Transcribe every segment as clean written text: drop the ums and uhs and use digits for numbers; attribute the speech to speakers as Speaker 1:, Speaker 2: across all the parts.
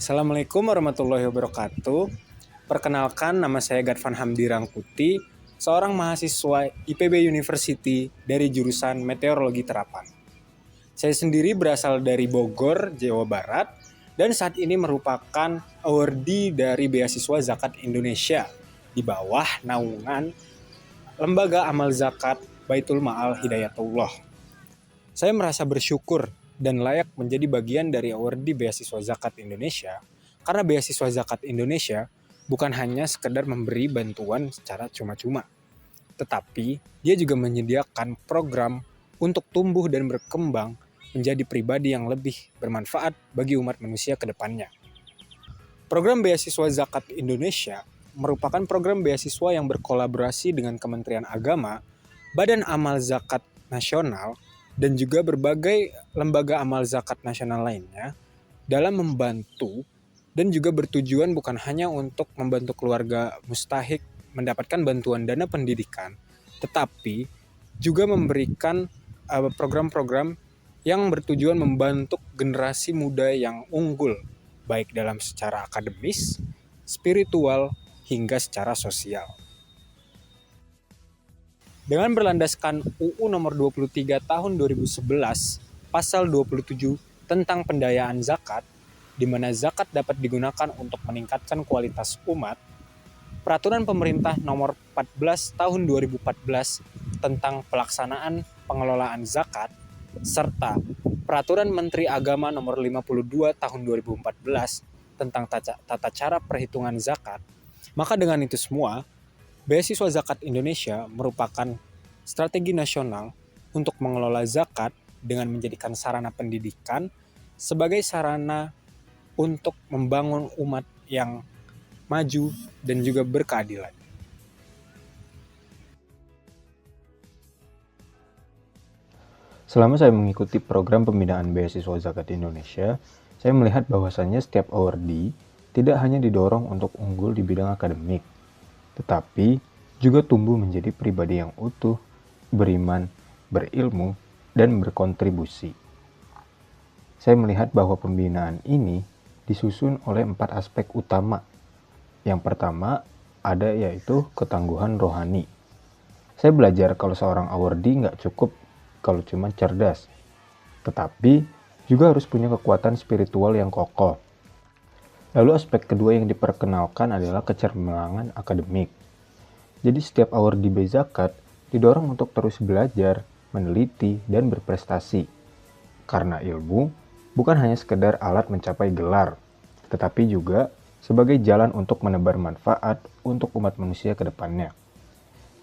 Speaker 1: Assalamualaikum warahmatullahi wabarakatuh. Perkenalkan, nama saya Gadvan Hamdi Rangkuti, seorang mahasiswa IPB University dari jurusan Meteorologi Terapan. Saya sendiri berasal dari Bogor, Jawa Barat, dan saat ini merupakan awardee dari beasiswa Zakat Indonesia di bawah naungan Lembaga Amal Zakat Baitul Ma'al Hidayatullah. Saya merasa bersyukur dan layak menjadi bagian dari awardee beasiswa Zakat Indonesia karena beasiswa Zakat Indonesia bukan hanya sekedar memberi bantuan secara cuma-cuma, tetapi dia juga menyediakan program untuk tumbuh dan berkembang menjadi pribadi yang lebih bermanfaat bagi umat manusia ke depannya. Program beasiswa Zakat Indonesia merupakan program beasiswa yang berkolaborasi dengan Kementerian Agama, Badan Amal Zakat Nasional, dan juga berbagai lembaga amal zakat nasional lainnya dalam membantu dan juga bertujuan bukan hanya untuk membantu keluarga mustahik mendapatkan bantuan dana pendidikan, tetapi juga memberikan program-program yang bertujuan membentuk generasi muda yang unggul, baik dalam secara akademis, spiritual, hingga secara sosial. Dengan berlandaskan UU nomor 23 tahun 2011, pasal 27 tentang pendayaan zakat, di mana zakat dapat digunakan untuk meningkatkan kualitas umat, Peraturan Pemerintah nomor 14 tahun 2014 tentang pelaksanaan pengelolaan zakat, serta Peraturan Menteri Agama nomor 52 tahun 2014 tentang tata cara perhitungan zakat, maka dengan itu semua, beasiswa Zakat Indonesia merupakan strategi nasional untuk mengelola zakat dengan menjadikan sarana pendidikan sebagai sarana untuk membangun umat yang maju dan juga berkeadilan.
Speaker 2: Selama saya mengikuti program pembinaan beasiswa Zakat Indonesia, saya melihat bahwasannya setiap awardee tidak hanya didorong untuk unggul di bidang akademik, tetapi juga tumbuh menjadi pribadi yang utuh, beriman, berilmu, dan berkontribusi. Saya melihat bahwa pembinaan ini disusun oleh 4 aspek utama. Yang pertama ada yaitu ketangguhan rohani. Saya belajar kalau seorang awardee nggak cukup kalau cuma cerdas, tetapi juga harus punya kekuatan spiritual yang kokoh. Lalu aspek kedua yang diperkenalkan adalah kecermelangan akademik. Jadi setiap awardee zakat didorong untuk terus belajar, meneliti, dan berprestasi. Karena ilmu bukan hanya sekedar alat mencapai gelar, tetapi juga sebagai jalan untuk menebar manfaat untuk umat manusia ke depannya.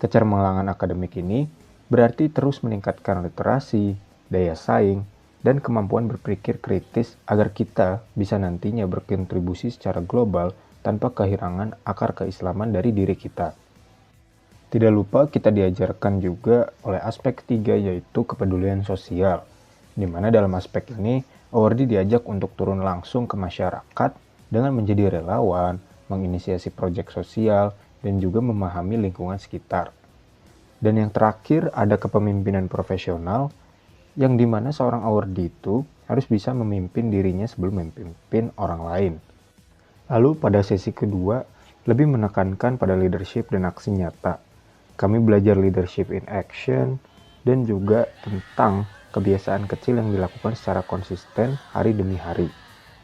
Speaker 2: Kecermelangan akademik ini berarti terus meningkatkan literasi, daya saing, dan kemampuan berpikir kritis agar kita bisa nantinya berkontribusi secara global tanpa kehilangan akar keislaman dari diri kita. Tidak lupa kita diajarkan juga oleh aspek ketiga yaitu kepedulian sosial, di mana dalam aspek ini awardee diajak untuk turun langsung ke masyarakat dengan menjadi relawan, menginisiasi proyek sosial, dan juga memahami lingkungan sekitar. Dan yang terakhir ada kepemimpinan profesional, yang dimana seorang awardee itu harus bisa memimpin dirinya sebelum memimpin orang lain. Lalu pada sesi kedua, lebih menekankan pada leadership dan aksi nyata. Kami belajar leadership in action, dan juga tentang kebiasaan kecil yang dilakukan secara konsisten hari demi hari.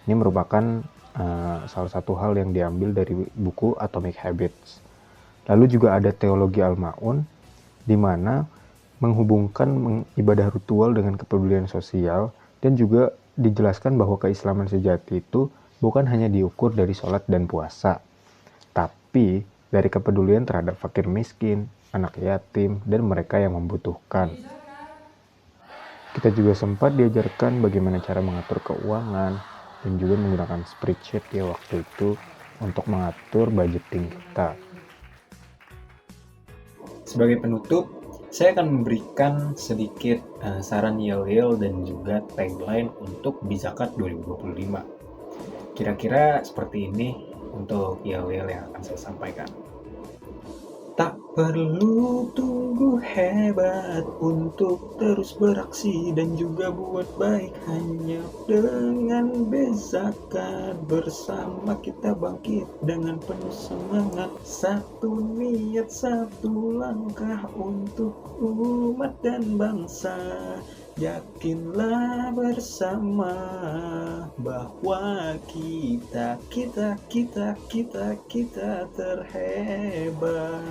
Speaker 2: Ini merupakan salah satu hal yang diambil dari buku Atomic Habits. Lalu juga ada teologi Al-Ma'un, di mana menghubungkan ibadah ritual dengan kepedulian sosial, dan juga dijelaskan bahwa keislaman sejati itu bukan hanya diukur dari sholat dan puasa, tapi dari kepedulian terhadap fakir miskin, anak yatim, dan mereka yang membutuhkan. Kita juga sempat diajarkan bagaimana cara mengatur keuangan, dan juga menggunakan spreadsheet ya waktu itu untuk mengatur budgeting kita.
Speaker 1: Sebagai penutup, saya akan memberikan sedikit saran yel-yel dan juga tagline untuk Bizakat 2025. Kira-kira seperti ini untuk yel-yel yang akan saya sampaikan. Tak Perlu tunggu hebat untuk terus beraksi dan juga buat baik. Hanya dengan berzakat bersama kita bangkit dengan penuh semangat. Satu niat, satu langkah untuk umat dan bangsa. Yakinlah bersama bahwa kita terhebat.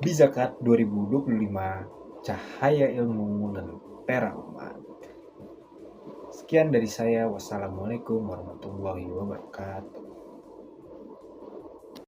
Speaker 1: Bizakat 2025, cahaya ilmu lentera umat. Sekian dari saya. Wassalamualaikum warahmatullahi wabarakatuh.